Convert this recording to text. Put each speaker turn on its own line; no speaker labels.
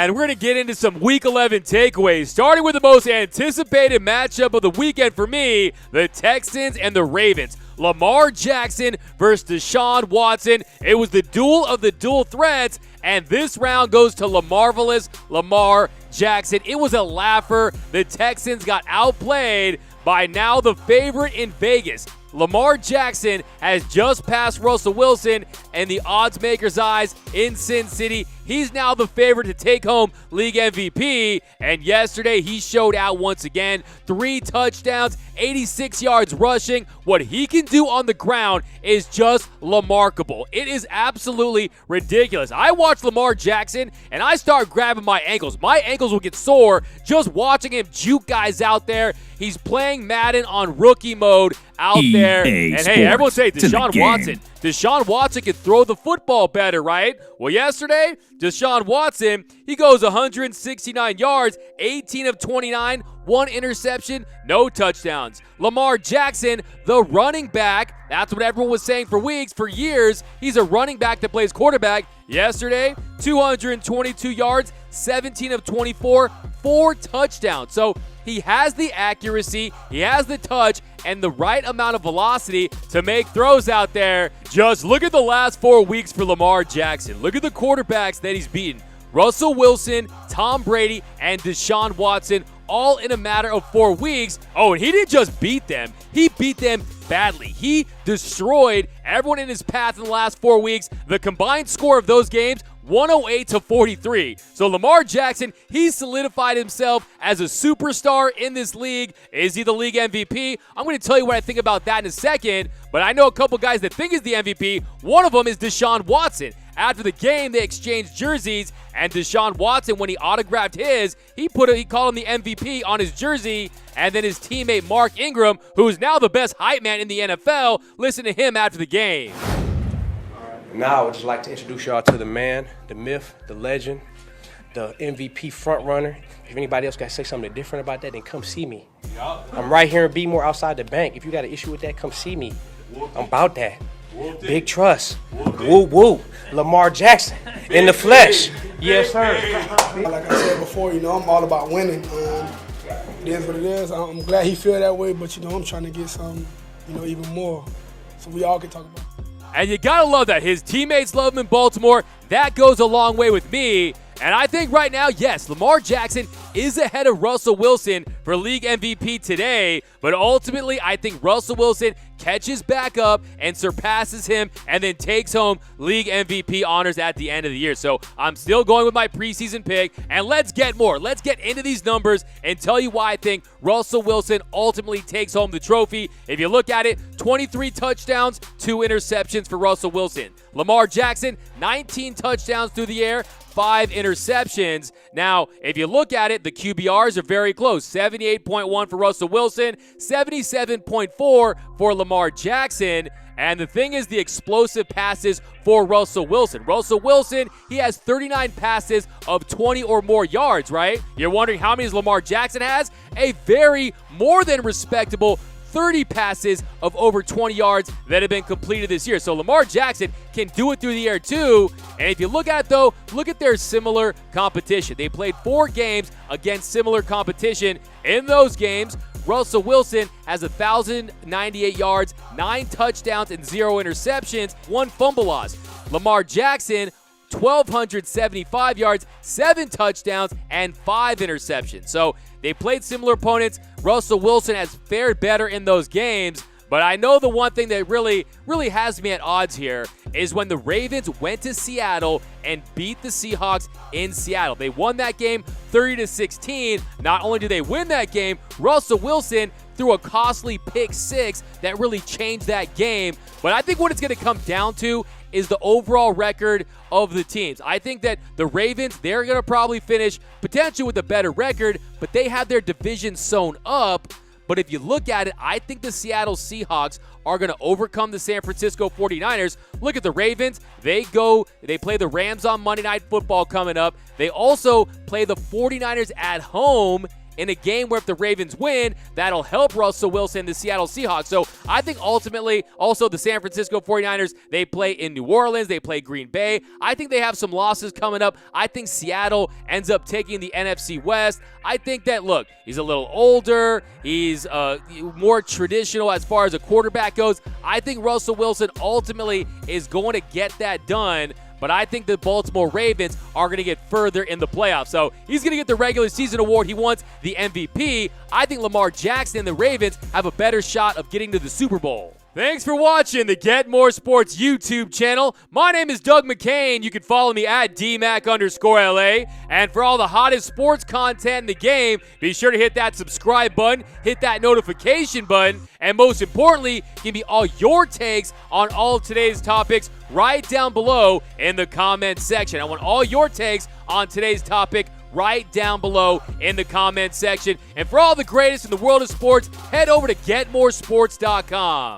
And we're going to get into some Week 11 takeaways, starting with the most anticipated matchup of the weekend for me, the Texans and the Ravens. Lamar Jackson versus Deshaun Watson. It was the duel of the dual threats, and this round goes to Lamarvelous Lamar Jackson. It was a laugher. The Texans got outplayed by now the favorite in Vegas. Lamar Jackson has just passed Russell Wilson in the odds maker's eyes in Sin City. He's now the favorite to take home league MVP, and yesterday he showed out once again. 3 touchdowns, 86 yards rushing. What he can do on the ground is just remarkable. It is absolutely ridiculous. I watch Lamar Jackson, and I start grabbing my ankles. My ankles will get sore just watching him juke guys out there. He's playing Madden on rookie mode out there. And hey, everyone say Deshaun Watson. Deshaun Watson can throw the football better, right? Well, yesterday, Deshaun Watson, he goes 169 yards, 18 of 29, 1 interception, no touchdowns. Lamar Jackson, the running back, that's what everyone was saying for weeks, for years. He's a running back that plays quarterback. Yesterday, 222 yards, 17 of 24, 4 touchdowns. So he has the accuracy, he has the touch, and the right amount of velocity to make throws out there. Just look at the last 4 weeks for Lamar Jackson. Look at the quarterbacks that he's beaten. Russell Wilson, Tom Brady, and Deshaun Watson, all in a matter of 4 weeks. Oh, and he didn't just beat them. He beat them badly. He destroyed everyone in his path in the last 4 weeks. The combined score of those games, 108-43. So Lamar Jackson, he solidified himself as a superstar in this league. Is he the league MVP? I'm going to tell you what I think about that in a second, but I know a couple guys that think he's the MVP. One of them is Deshaun Watson. After the game, they exchanged jerseys, and Deshaun Watson, when he autographed his, he called him the MVP on his jersey, and then his teammate Mark Ingram, who is now the best hype man in the NFL, listen to him after the game.
Now, I would just like to introduce y'all to the man, the myth, the legend, the MVP frontrunner. If anybody else got to say something different about that, then come see me. I'm right here in B-More outside the bank. If you got an issue with that, come see me. I'm about that. Big trust. Woo, woo. Lamar Jackson in the flesh. Yes, sir.
Like I said before, I'm all about winning. It is what it is. I'm glad he feel that way, but, I'm trying to get some, even more so we all can talk about it.
And you gotta love that. His teammates love him in Baltimore. That goes a long way with me. And I think right now, yes, Lamar Jackson is ahead of Russell Wilson for league MVP today. But ultimately, I think Russell Wilson catches back up and surpasses him and then takes home league MVP honors at the end of the year. So I'm still going with my preseason pick. And let's get more. Let's get into these numbers and tell you why I think Russell Wilson ultimately takes home the trophy. If you look at it, 23 touchdowns, 2 interceptions for Russell Wilson. Lamar Jackson, 19 touchdowns through the air, 5 interceptions. Now, if you look at it, the QBRs are very close. 78.1 for Russell Wilson, 77.4 for Lamar Jackson. And the thing is the explosive passes for Russell Wilson. Russell Wilson, he has 39 passes of 20 or more yards, right? You're wondering how many Lamar Jackson has? A very more than respectable 30 passes of over 20 yards that have been completed this year. So Lamar Jackson can do it through the air too. And if you look at it though, look at their similar competition. They played 4 games against similar competition. In those games, Russell Wilson has 1,098 yards, 9 touchdowns, and 0 interceptions, 1 fumble loss. Lamar Jackson, 1,275 yards, 7 touchdowns, and 5 interceptions. So they played similar opponents. Russell Wilson has fared better in those games. But I know the one thing that really has me at odds here is when the Ravens went to Seattle and beat the Seahawks in Seattle. They won that game 30-16. Not only did they win that game, Russell Wilson threw a costly pick 6 that really changed that game. But I think what it's going to come down to is the overall record of the teams. I think that the Ravens, they're going to probably finish potentially with a better record, but they have their division sewn up. But if you look at it, I think the Seattle Seahawks are going to overcome the San Francisco 49ers. Look at the Ravens. They play the Rams on Monday Night Football coming up. They also play the 49ers at home in a game where if the Ravens win, that'll help Russell Wilson and the Seattle Seahawks. So I think ultimately also the San Francisco 49ers, they play in New Orleans, they play Green Bay. I think they have some losses coming up. I think Seattle ends up taking the NFC West. I think that, look, he's a little older. He's more traditional as far as a quarterback goes. I think Russell Wilson ultimately is going to get that done. But I think the Baltimore Ravens are going to get further in the playoffs. So he's going to get the regular season award. He wants the MVP. I think Lamar Jackson and the Ravens have a better shot of getting to the Super Bowl. Thanks for watching the Get More Sports YouTube channel. My name is Doug McCain. You can follow me at DMac_LA. And for all the hottest sports content in the game, be sure to hit that subscribe button, hit that notification button, and most importantly, give me all your takes on all of today's topics right down below in the comment section. I want all your takes on today's topic right down below in the comment section. And for all the greatest in the world of sports, head over to GetMoreSports.com.